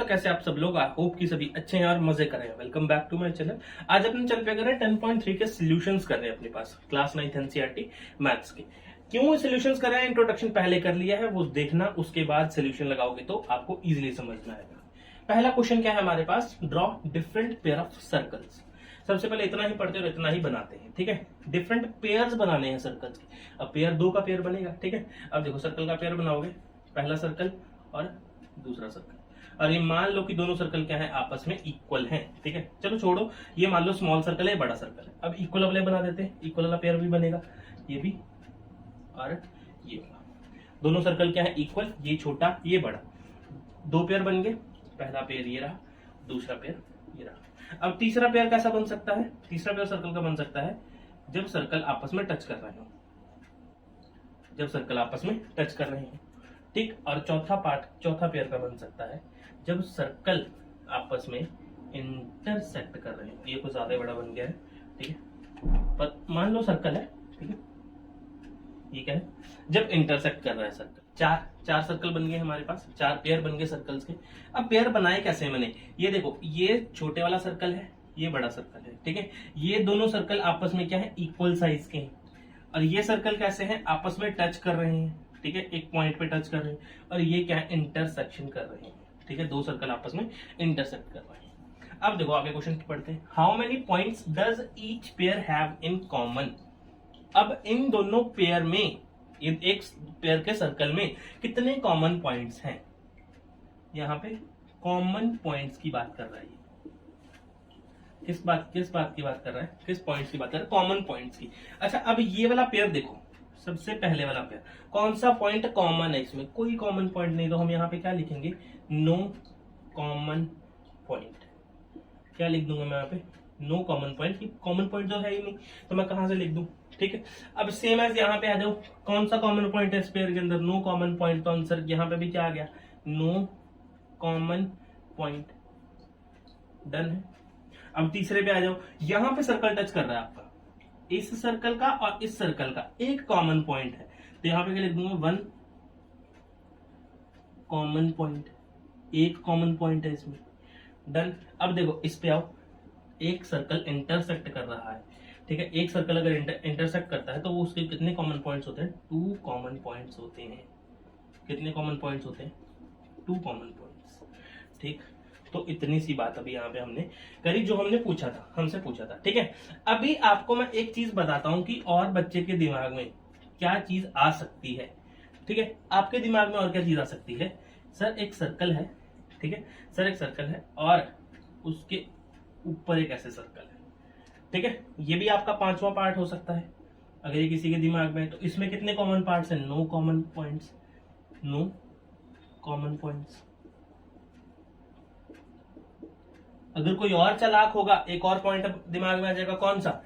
कैसे आप सब लोग? आई होप कि सभी अच्छे हैं और मजे कर रहे हैं। Welcome back to my channel. आज अपने चैनल पे कर रहे हैं 10.3 के सॉल्यूशंस कर रहे हैं अपने पास क्लास 9th एनसीईआरटी मैथ्स के। क्यों सॉल्यूशंस कर रहे हैं? इंट्रोडक्शन पहले कर लिया है, वो देखना, उसके बाद सॉल्यूशन लगाओगे तो आपको इजीली समझ में आएगा। पहला क्वेश्चन क्या है हमारे पास? Draw different pair of circles. सबसे पहले इतना ही पढ़ते और इतना ही बनाते हैं, ठीक है। डिफरेंट पेयर्स बनाने हैं सर्कल्स के। अब पेयर दो का पेयर बनेगा, ठीक है। अब देखो सर्कल का पेयर बनाओगे, पहला सर्कल और दूसरा सर्कल, और ये मान लो कि दोनों सर्कल क्या है, आपस में इक्वल हैं, ठीक है। चलो छोड़ो, ये मान लो स्मॉल सर्कल है, बड़ा सर्कल है। अब इक्वल वाले बना देते हैं, इक्वल वाला पेयर भी बनेगा, ये भी और ये वाला। दोनों सर्कल क्या है, इक्वल, ये छोटा ये बड़ा। दो पेयर बन गए, पहला पेयर ये रहा, दूसरा पेयर ये रहा। अब तीसरा पेयर कैसा बन सकता है? तीसरा पेयर सर्कल का बन सकता है जब सर्कल आपस में टच कर रहे हो, जब सर्कल आपस में टच कर रहे हैं, ठीक। और चौथा पेयर का बन सकता है जब सर्कल आपस में इंटरसेक्ट कर रहे हैं। ये कुछ ज्यादा बड़ा बन गया है, ठीक है, पर मान लो सर्कल है, ठीक है। ये क्या है? जब इंटरसेक्ट कर रहा है सर्कल। चार सर्कल बन गए हमारे पास, चार पेयर बन गए सर्कल्स के। अब पेयर बनाए कैसे मैंने? ये देखो, ये छोटे वाला सर्कल है, ये बड़ा सर्कल है, ठीक है। ये दोनों सर्कल आपस में क्या है, इक्वल साइज के हैं। और ये सर्कल कैसे हैं, आपस में टच कर रहे हैं, ठीक है, एक पॉइंट पे टच कर रहे हैं। और ये क्या है, इंटरसेक्शन कर रहे हैं, ठीक है। दो सर्कल आपस में इंटरसेक्ट कर रहे हैं। अब देखो आगे क्वेश्चन पढ़ते हैं। How many points does each pair have in common? अब इन दोनों पेयर में, एक पेयर के सर्कल में कितने कॉमन पॉइंट्स हैं? यहाँ पे कॉमन पॉइंट्स की बात कर रहा है। किस बात की बात कर रहा है? किस पॉइंट्स की बात कर रहा है? कॉमन पॉइंट्स की। अच्छा, अब ये वाला पेयर देखो, सबसे पहले वाला पेयर, कौन सा पॉइंट कॉमन है इसमें? कोई कॉमन पॉइंट नहीं, तो हम यहाँ पे क्या लिखेंगे? No common point. क्या लिख दूंगा मैं यहाँ पे? No common point. Common point तो है ही नहीं, तो मैं कहां से लिख दूं, ठीक है। अब सेम एज यहाँ पे आ जाओ, कौन सा कॉमन पॉइंट है इस पेयर के अंदर? No common point. तो आंसर यहाँ पे भी क्या आ गया? No common point. डन है। अब तीसरे पे आ जाओ, यहां पे सर्कल टच कर रहा है आपका, इस सर्कल का और इस सर्कल का एक कॉमन पॉइंट है, तो यहां पे क्या लिख दूंगा? One common point. एक कॉमन पॉइंट है इसमें। डन। अब देखो इस पे आओ, एक सर्कल इंटरसेक्ट कर रहा है, ठीक है। एक सर्कल अगर इंटरसेक्ट करता है तो वो उसके कितने कॉमन पॉइंट्स होते हैं? टू कॉमन पॉइंट्स होते हैं। कितने कॉमन पॉइंट्स होते हैं? टू कॉमन पॉइंट्स, ठीक। तो इतनी सी बात अभी यहाँ पे हमने करी, जो हमने पूछा था, हमसे पूछा था, ठीक है। अभी आपको मैं एक चीज बताता हूं कि और बच्चे के दिमाग में क्या चीज आ सकती है, ठीक है। आपके दिमाग में और क्या चीज आ सकती है? सर एक सर्कल है, ठीक है, सर एक सर्कल है और उसके ऊपर एक ऐसे सर्कल है, ठीक है। ये भी आपका पांचवा पार्ट हो सकता है अगर ये किसी के दिमाग में है। तो इसमें कितने कॉमन पार्ट्स हैं? No common points. No common points. अगर कोई और चालाक होगा, एक और पॉइंट दिमाग में आ जाएगा, कौन सा?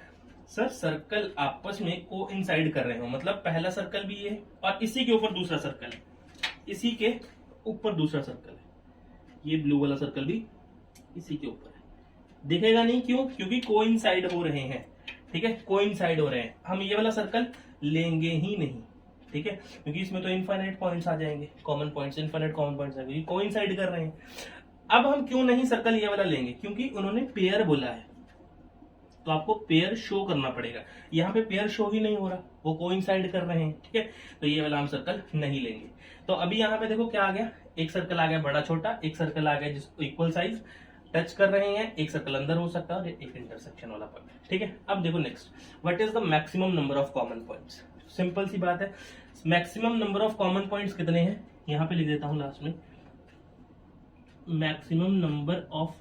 सर सर्कल आपस में को इंसाइड कर रहे हो, मतलब पहला सर्कल भी ये और इसी के ऊपर दूसरा सर्कल है, इसी के ऊपर दूसरा सर्कल है, ये ब्लू वाला सर्कल भी इसी के ऊपर है। दिखेगा नहीं, क्यों? क्योंकि कोइंसाइड हो रहे हैं, ठीक है, कोइंसाइड हो रहे हैं। हम ये वाला सर्कल लेंगे ही नहीं, ठीक है, क्योंकि इसमें तो इनफाइनाइट पॉइंट्स आ जाएंगे, common points, infinite common points आ जाएंगे, कोइंसाइड कर रहे हैं। अब हम क्यों नहीं सर्कल ये वाला लेंगे? क्योंकि उन्होंने पेयर बोला है, तो आपको पेयर शो करना पड़ेगा। यहाँ पे पेयर शो ही नहीं हो रहा, वो कोइंसाइड कर रहे हैं, ठीक है, तो ये वाला हम सर्कल नहीं लेंगे। तो अभी यहाँ पे देखो क्या आ गया, एक सर्कल आ गया बड़ा छोटा, एक सर्कल आ गया जिसको इक्वल साइज टच कर रहे हैं, एक सर्कल अंदर हो सकता है और एक इंटरसेक्शन वाला पॉइंट, ठीक है। अब देखो next, what is the maximum number of common points? Simple सी बात है, maximum number of common points कितने हैं? यहाँ पे लिख देता हूं लास्ट में, maximum number of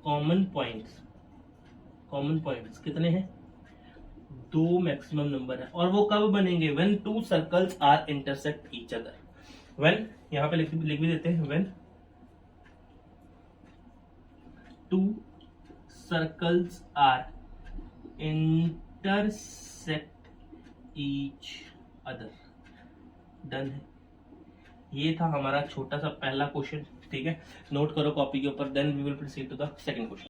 common points. Common points कितने हैं? दो मैक्सिमम नंबर है, और वो कब बनेंगे? When two circles are intersect each other. When, यहाँ पे लिख भी देते हैं, when two circles are intersect each other. Done है। ये था हमारा छोटा सा पहला क्वेश्चन, ठीक है, नोट करो कॉपी के ऊपर। Then we will proceed to the second question.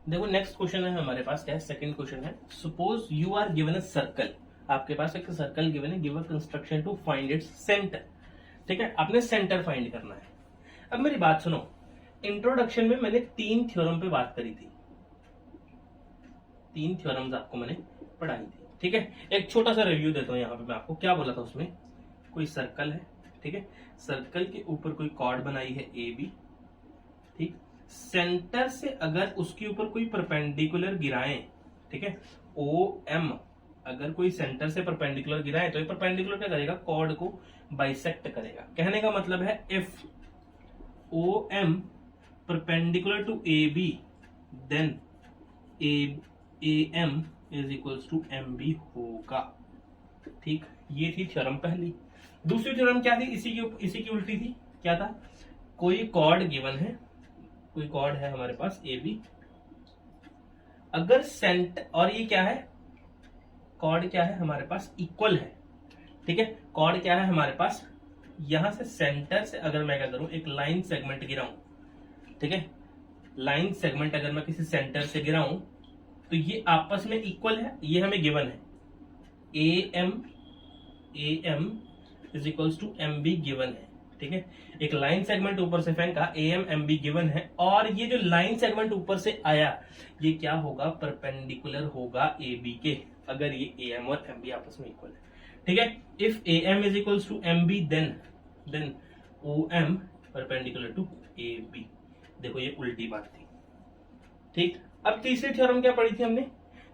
देखो नेक्स्ट क्वेश्चन है हमारे पास, क्या है? सेकंड क्वेश्चन है, suppose you are given a circle. आपके पास एक सर्कल गिवन है, give a construction to find its centre, ठीक है, आपने सेंटर फाइंड करना है। अब मेरी बात सुनो, इंट्रोडक्शन में मैंने 3 थ्योरम पे बात करी थी, 3 थ्योरम्स आपको मैंने पढ़ाई थी, ठीक है। एक छोटा सा रिव्यू देता हूं यहाँ पे मैं आपको। क्या बोला था उसमें, कोई सर्कल है, ठीक है, सर्कल के ऊपर कोई कॉर्ड बनाई है ए बी, ठीक, सेंटर से अगर उसके ऊपर कोई परपेंडिकुलर गिराएं, ठीक है, ओ एम अगर कोई सेंटर से परपेंडिकुलर गिराए तो ये परपेंडिकुलर क्या करेगा, कॉर्ड को बाइसेक्ट करेगा। कहने का मतलब है if O M perpendicular to A B then A M is equals to M B होगा, ठीक। ये थी थ्योरम पहली। दूसरी थ्योरम क्या थी, इसी की उल्टी थी। क्या था, कोई कॉर्ड गिवन है, कोई कॉर्ड है हमारे पास ए बी, अगर सेंटर, और ये क्या है, कॉर्ड क्या है हमारे पास, इक्वल है, ठीक है। कॉर्ड क्या है हमारे पास, यहां से सेंटर से अगर मैं क्या करूं, एक लाइन सेगमेंट गिराऊं, ठीक है, लाइन सेगमेंट अगर मैं किसी सेंटर से गिराऊं तो ये आपस में इक्वल है, ये हमें गिवन है, A M is equals to M B given है, ठीक है। एक लाइन सेगमेंट ऊपर से फेंका, ए एम बी गिवन है, और ये जो लाइन सेगमेंट ऊपर से आया ये क्या होगा, परपेंडिकुलर होगा ए बी के, अगर ये ए एम और एम बी आपस में इक्वल है, ठीक है। If A M is equals to M B then O M perpendicular to A B. देखो ये उल्टी बात थी, ठीक। अब तीसरी थ्योरम क्या पढ़ी थी हमने,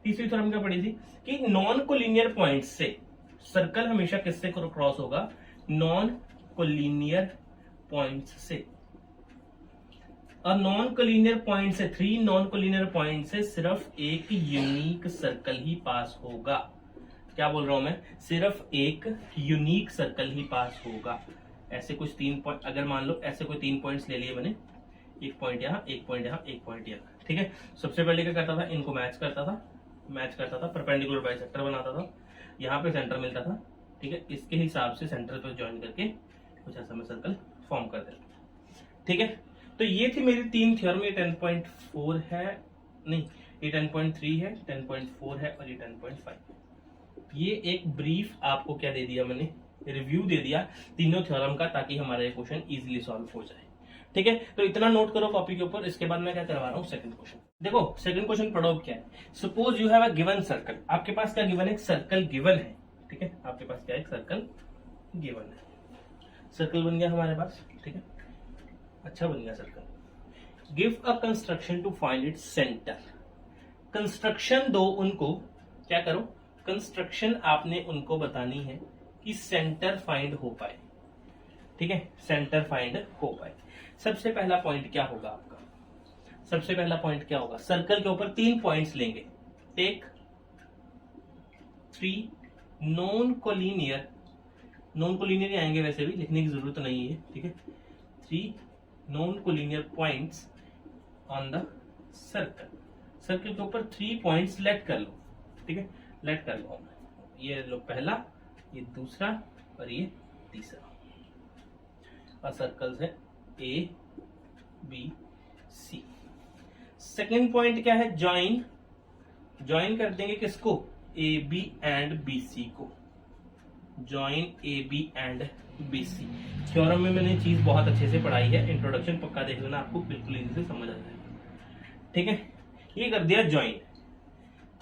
तीसरी थ्योरम क्या पढ़ी थी कि नॉन कोलिनियर पॉइंट से सर्कल हमेशा किससे क्रॉस होगा, नॉन कोलिनियर पॉइंट्स से, और नॉन कोलिनियर पॉइंट से, 3 नॉन कोलिनियर पॉइंट से सिर्फ एक यूनिक सर्कल ही पास होगा। क्या बोल रहा हूं मैं, सिर्फ एक यूनिक सर्कल ही पास होगा। ऐसे कुछ 3 पॉइंट, अगर मान लो ऐसे कोई 3 पॉइंट्स ले लिए मैंने, एक पॉइंट यहाँ, एक पॉइंट यहाँ, एक पॉइंट यहाँ, ठीक है। सबसे पहले क्या करता था, इनको मैच करता था, परपेंडिकुलर बाइसेक्टर बनाता था, यहाँ पे सेंटर मिलता था, ठीक है। इसके हिसाब से सेंटर पे ज्वाइन करके कुछ ऐसा मैं सर्कल फॉर्म कर देता, ठीक है। तो ये थी मेरी 3 थ्योरम। ये 10.4 है, नहीं ये 10.3 है, 10.4 है और ये 10.5। ये एक ब्रीफ आपको क्या दे दिया मैंने, रिव्यू दे दिया तीनों थ्योरम का, ताकि हमारा ये क्वेश्चन इजीली सॉल्व हो जाए, ठीक है। तो इतना नोट करो कॉपी के ऊपर। इसके बाद मैं क्या करवा रहा हूँ, सेकंड क्वेश्चन। देखो सेकंड क्वेश्चन पढ़ो क्या है। Suppose you have a given circle, आपके पास क्या गिवन है, एक सर्कल गिवन है, ठीक है। आपके पास क्या है, एक सर्कल गिवन है, सर्कल बन गया हमारे पास, ठीक है, अच्छा बन गया circle. Give a construction to find its centre. Construction दो उनको, क्या करो, कंस्ट्रक्शन आपने उनको बतानी है कि सेंटर फाइंड हो पाए, ठीक है, सेंटर फाइंड हो पाए। सबसे पहला पॉइंट क्या होगा आपका, सबसे पहला पॉइंट क्या होगा, सर्कल के ऊपर 3 पॉइंट्स लेंगे, टेक 3 नॉन कोलिनियर ही आएंगे, वैसे भी लिखने की जरूरत नहीं है, ठीक है। 3 non collinear points on the circle, circle के ऊपर 3 पॉइंट्स लेट कर लो, ठीक है, लेट कर लो। ये लो पहला, ये दूसरा और ये तीसरा, और सर्कल्स है A B C. Second point क्या है, ज्वाइन कर देंगे किसको, A B and B C को, join A B and B C. Theorem में मैंने चीज बहुत अच्छे से पढ़ाई है, इंट्रोडक्शन पक्का देख लेना, आपको बिल्कुल इजी से समझ आ जाएगा, ठीक है। ये कर दिया ज्वाइन।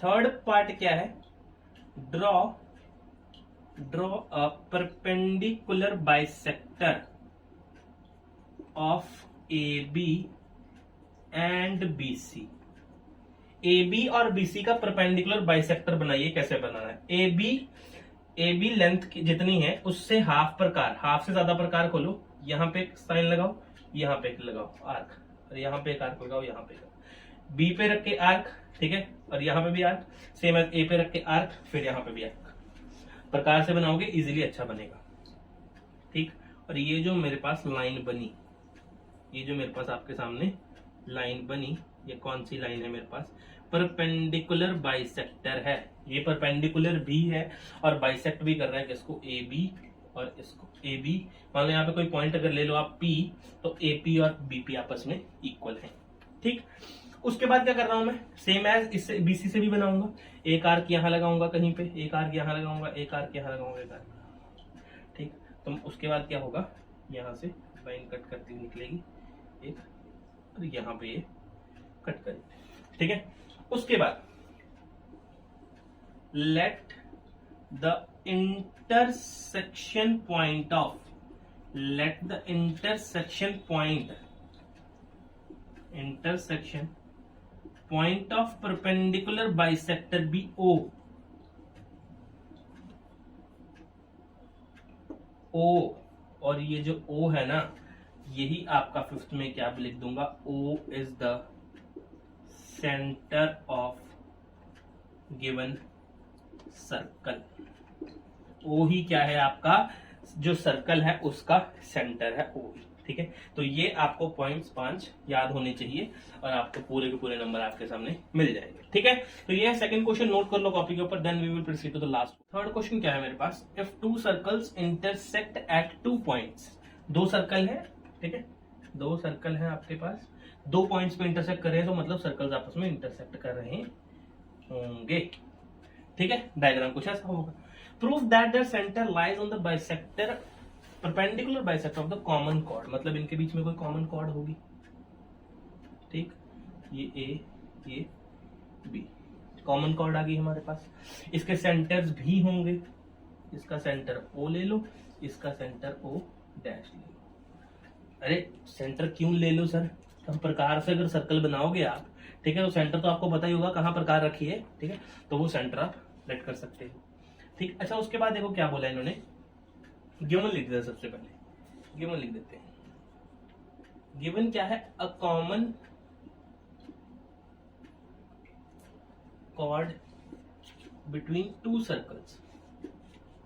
थर्ड पार्ट क्या है, draw a perpendicular bisector of A B and B C. A B और बी सी का परपेंडिकुलर बाइसेक्टर बनाइए। कैसे बनाना है, ए बी लेंथ जितनी है उससे हाफ प्रकार, हाफ से ज्यादा प्रकार खोलो, यहाँ पे एक साइन लगाओ, यहाँ पे एक लगाओ आर्क, और यहाँ पे एक आर्क लगाओ, यहाँ पे बी पे रख के आर्क, ठीक है, और यहाँ पे भी आर्क, सेम एज ए पे रख के आर्क, फिर यहाँ पे भी आर्क। प्रकार से बनाओगे इजीली अच्छा बनेगा, ठीक। और ये जो मेरे पास लाइन बनी, ये जो मेरे पास आपके सामने लाइन बनी, ये कौन सी लाइन है मेरे पास, परपेंडिकुलर बाइसेक्टर है। ये परपेंडिकुलर भी है और बाइसेक्ट भी कर रहा है किसको, ए बी और इसको। ए बी मान लो यहाँ पे कोई पॉइंट अगर ले लो आप पी, तो ए पी और बी पी आपस में इक्वल है, ठीक। उसके बाद क्या कर रहा हूं मैं, सेम एज इससे बीसी से भी बनाऊंगा, एक आर्क यहाँ लगाऊंगा कहीं पे, एक आर्क यहाँ लगाऊंगा, एक आर्क यहाँ लगाऊंगा, एक आर्क, ठीक। तो उसके बाद क्या होगा, यहाँ से लाइन कट करती हुई निकलेगी एक और यहां पे ये कट करें, ठीक है। उसके बाद let the intersection point of, let the intersection point of perpendicular bisector B O, और ये जो O है ना, यही आपका फिफ्थ में क्या लिख दूंगा, O is the centre of given circle. O ही क्या है, आपका जो सर्कल है उसका सेंटर है O ही, ठीक है। तो ये आपको पॉइंट्स 5 याद होने चाहिए और आपको पूरे के पूरे नंबर आपके सामने मिल जाएंगे, ठीक है। तो ये सेकंड क्वेश्चन नोट कर लो कॉपी के ऊपर, then we will proceed to the last. Third question क्या है मेरे पास, if two circles intersect at 2 points, दो सर्कल है, ठीक है, दो सर्कल है आपके पास, 2 पॉइंट्स पे इंटरसेक्ट कर रहे हैं, तो मतलब सर्कल्स आपस में इंटरसेक्ट कर रहे होंगे, ठीक है। डायग्राम कुछ ऐसा होगा। Prove that their centre lies on the bisector perpendicular bisector of the common chord, मतलब इनके बीच में कोई कॉमन कॉर्ड होगी, ठीक, ये ए ये बी, कॉमन कॉर्ड आ गई हमारे पास। इसके सेंटर्स भी होंगे, इसका सेंटर O ले लो, इसका सेंटर O डैश ले लो। अरे सेंटर क्यों ले लो सर, हम प्रकार से अगर सर्कल बनाओगे आप, ठीक है, तो सेंटर तो आपको पता ही होगा कहां प्रकार रखी है, ठीक है, तो वो सेंटर आप सेट कर सकते हो, ठीक। अच्छा उसके बाद देखो क्या बोला इन्होंने, गिवन लिख देते, सबसे पहले गिवन लिख देते हैं। गिवन क्या है, a common chord between 2 circles,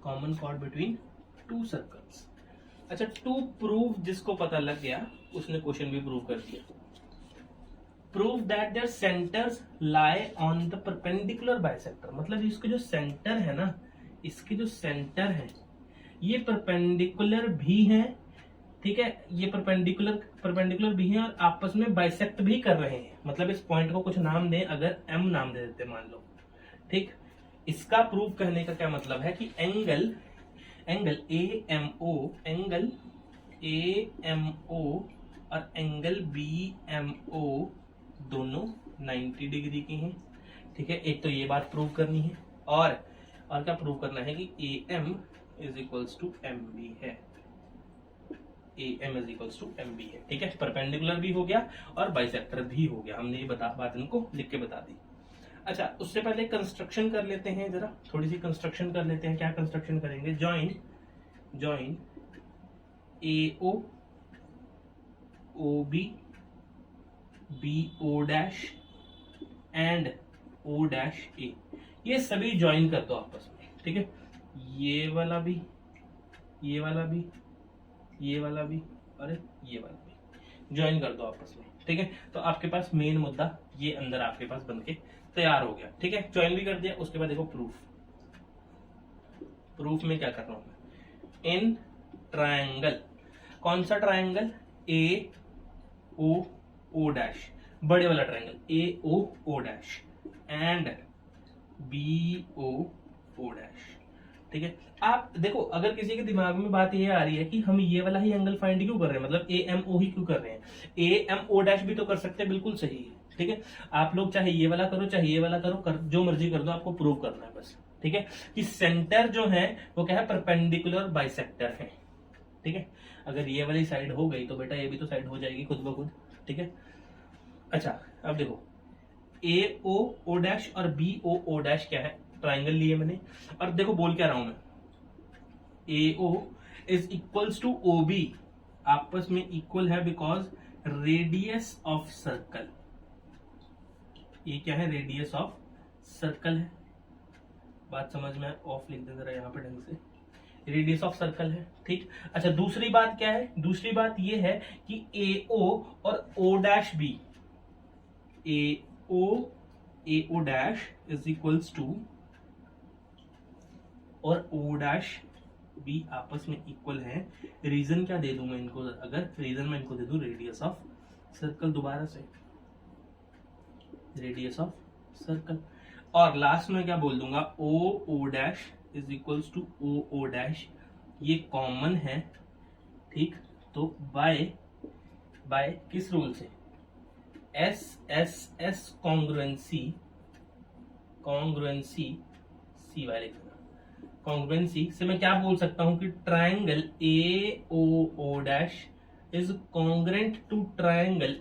common chord between 2 circles. अच्छा टू प्रूव, जिसको पता लग गया उसने क्वेश्चन भी प्रूव कर दिया। Prove that there centres lie on the perpendicular bisector, मतलब इसके जो सेंटर है ना, इसके जो सेंटर है ये परपेंडिकुलर भी हैं, ठीक है, ये परपेंडिकुलर भी हैं और आपस में बाइसेक्ट भी कर रहे हैं, मतलब इस पॉइंट को कुछ नाम दें, अगर M नाम दे देते मान लो, ठीक। इसका प्रूव करने का क्या मतलब है कि एंगल AMO और एंगल BMO दोनों 90 डिग्री की हैं, ठीक है। एक तो ये बात प्रूव करनी है, और क्या प्रूव करना है कि AM is equals to MB है, AM is equals to MB है, ठीक है। परपेंडिकुलर भी हो गया और बाइसेक्टर भी हो गया, हमने ये बात इनको लिख के बता दी। अच्छा उससे पहले कंस्ट्रक्शन कर लेते हैं, जरा थोड़ी सी कंस्ट्रक्शन कर लेते हैं। क्या कंस्ट्रक्शन करेंगे, join AO OB BO dash and O dash A, ये सभी ज्वाइन कर दो आपस में, ठीक है। ये वाला भी, ये वाला भी, ये वाला भी और ये वाला भी ज्वाइन कर दो आपस में, ठीक है। तो आपके पास मेन मुद्दा ये अंदर आपके पास बनके तैयार हो गया, ठीक है। ज्वाइन भी कर दिया। उसके बाद देखो प्रूफ में क्या कर रहा हूं मैं, इन ट्रायंगल, कौन सा ट्रायंगल, AOO डैश, बड़े वाला triangle AOO dash and BOO dash, ठीक है। आप देखो अगर किसी के दिमाग में बात ये आ रही है कि हम ये वाला ही एंगल फाइंड क्यों कर रहे हैं, मतलब AMO ही क्यों कर रहे हैं, AMO डैश भी तो कर सकते हैं, बिल्कुल सही है, ठीक है। आप लोग चाहे ये वाला करो चाहे ये वाला करो, जो मर्जी कर दो, आपको प्रूव करना है बस, ठीक है, कि सेंटर जो है वो क्या है, परपेंडिकुलर बाइसेक्टर है, ठीक है। अगर ये वाली साइड हो गई तो बेटा ये भी तो साइड हो जाएगी खुद ब खुद, ठीक है। अच्छा अब देखो AOO डैश और BOO डैश क्या है, ट्राइंगल लिए मैंने, और देखो बोल क्या रहा हूं मैं, AO is equals to OB, आपस में इक्वल है बिकॉज रेडियस ऑफ सर्कल, ये क्या है, रेडियस ऑफ सर्कल है, बात समझ में, ऑफ लिख दे जरा यहाँ पे ढंग से, रेडियस ऑफ सर्कल है, ठीक। अच्छा दूसरी बात क्या है, दूसरी बात ये है कि AO और O dash B, AO dash is equals to और O डैश भी आपस में इक्वल है। रीजन क्या दे दूं मैं इनको, अगर रीजन मैं इनको दे दूं रेडियस ऑफ सर्कल, दोबारा से रेडियस ऑफ सर्कल, और लास्ट में क्या बोल दूंगा, OO dash is equals to OO dash, ये कॉमन है, ठीक। तो बाय किस रूल से, S S S congruency C वाले कॉन्ग्रुएंसी से मैं क्या बोल सकता हूं कि triangle A O O dash is congruent to triangle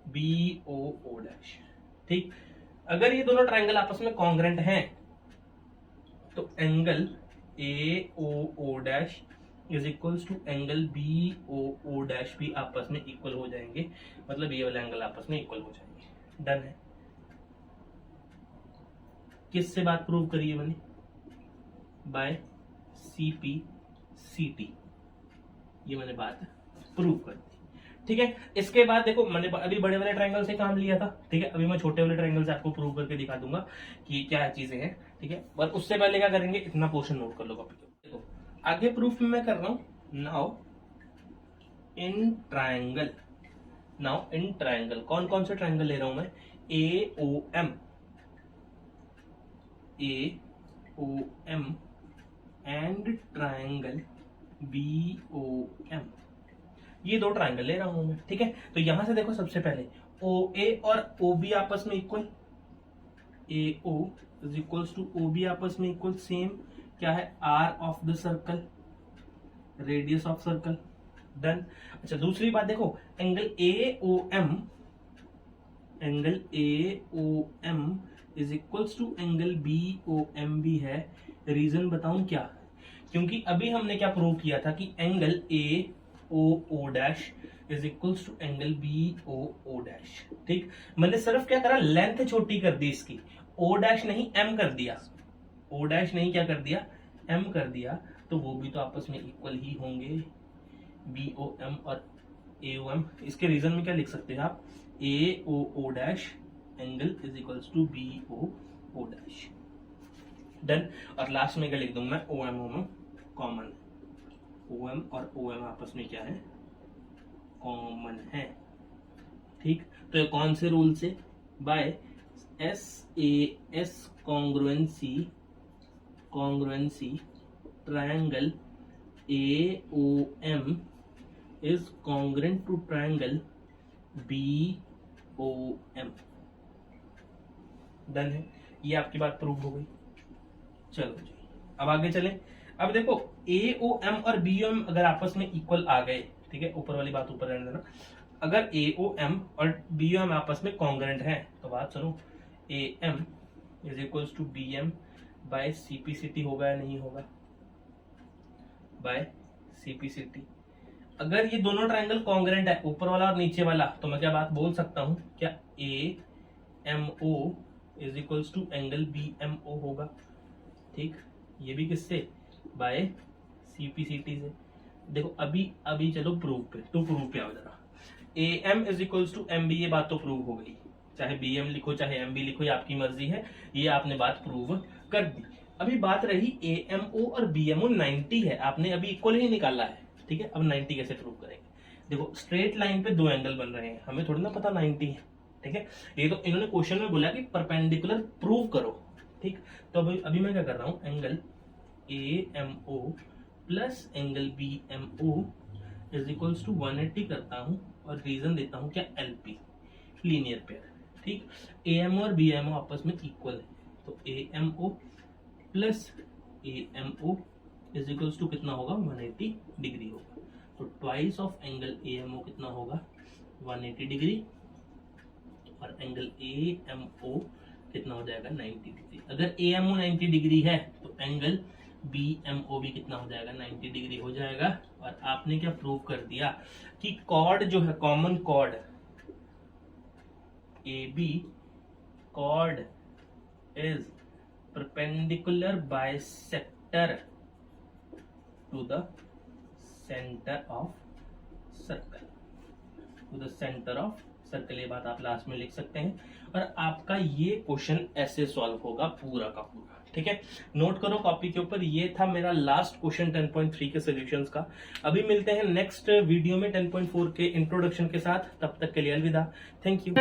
B O O dash. ठीक, अगर ये दोनों ट्राइंगल आपस में कॉन्ग्रेंट हैं तो angle A O O dash is equals to angle B O O dash भी आपस में इक्वल हो जाएंगे, मतलब ये वाले एंगल आपस में इक्वल हो जाएंगे। डन है। किससे बात प्रूव करी है मैंने? बाय CP CT, ये मैंने बात प्रूव कर दी। ठीक है, इसके बाद देखो मैंने अभी बड़े वाले ट्रायंगल से काम लिया था, ठीक है, अभी मैं छोटे वाले ट्रायंगल से आपको प्रूव करके दिखा दूंगा कि क्या चीजें हैं। ठीक है, पर उससे पहले क्या करेंगे, इतना पोर्शन नोट कर लो कॉपी पे। देखो आगे प्रूफ में मैं कर रहा हूं नाउ इन ट्रायंगल कौन कौन से ट्रायंगल ले रहा हूं मैं? AOM एंड ट्रायंगल BOM, ये दो ट्रायंगल ले रहा हूं मैं। ठीक है, तो यहां से देखो सबसे पहले OA और OB आपस में equal, AO is equals to OB आपस में इक्वल, सेम क्या है? R of the circle, radius of circle. Done. अच्छा दूसरी बात देखो, angle AOM is equals to angle BOM भी है। रीजन बताऊं क्या? क्योंकि अभी हमने क्या प्रूव किया था कि angle AOO dash is equals to angle BOO dash. ठीक, मैंने सिर्फ क्या करा, लेंथ छोटी कर दी इसकी, O डैश नहीं M कर दिया, O डैश नहीं क्या कर दिया, M कर दिया, तो वो भी तो आपस में इक्वल ही होंगे, BOM और AOM। इसके रीजन में क्या लिख सकते हैं आप? AOO dash angle is equals to BOO dash. Done. और लास्ट में क्या लिख दूंगा मैं? OM कॉमन, OM और OM आपस में क्या है? कॉमन है। ठीक, तो ये कौन से रूल से? By SAS congruency triangle AOM is congruent to triangle BOM। Done है, ये आपकी बात प्रूव हो गई। चलो जी अब आगे चलें। अब देखो AOM और BOM अगर आपस में इक्वल आ गए, ठीक है, ऊपर वाली बात ऊपर रहने देना, अगर AOM और BOM आपस में कॉन्ग्रेंट हैं तो बात सुनो, AM is equals to BM by CPCT होगा या नहीं होगा? By CPCT। अगर ये दोनों ट्रायंगल कॉन्ग्रेंट है, ऊपर वाला और नीचे वाला, तो मैं क्या बात बोल सकता हूं, क्या AMO is equals to angle BMO होगा? ठीक, ये भी किससे? बाय CPCT से। देखो अभी चलो प्रूफ पे, तो प्रूफ पे आओ जरा। AM is equals to MB, ये बात तो प्रूव हो गई, चाहे BM लिखो चाहे MB लिखो, ये आपकी मर्जी है, ये आपने बात प्रूव कर दी। अभी बात रही AMO और BMO 90 है, आपने अभी इक्वल ही निकाला है। ठीक है, अब 90 कैसे प्रूव करेंगे? देखो स्ट्रेट लाइन पे दो एंगल बन रहे हैं, हमें थोड़ी ना पता 90 है। ठीक है, ये तो इन्होंने क्वेश्चन में बोला कि परपेंडिकुलर प्रूव करो। ठीक, तो अभी मैं क्या कर रहा हूं, angle AMO plus angle BMO is equals to 180 करता हूं और रीजन देता हूं क्या? LP, linear pair. ठीक, AMO और BMO आपस में इक्वल है, तो AMO plus AMO is equals to कितना होगा? 180 डिग्री होगा। तो ट्वाइस ऑफ एंगल AMO कितना होगा? 180 डिग्री, और एंगल AMO कितना हो जाएगा? 90 डिग्री। अगर AMO 90 डिग्री है तो एंगल BMO भी कितना हो जाएगा? 90 डिग्री हो जाएगा। और आपने क्या प्रूव कर दिया कि कॉर्ड जो है, common chord AB chord is perpendicular bisector to the centre of circle, ये बात आप लास्ट में लिख सकते हैं। और आपका ये क्वेश्चन ऐसे सॉल्व होगा पूरा का पूरा। ठीक है, नोट करो कॉपी के ऊपर, ये था मेरा लास्ट क्वेश्चन 10.3 के सॉल्यूशंस का। अभी मिलते हैं नेक्स्ट वीडियो में 10.4 के इंट्रोडक्शन के साथ, तब तक के लिए अलविदा, थैंक यू।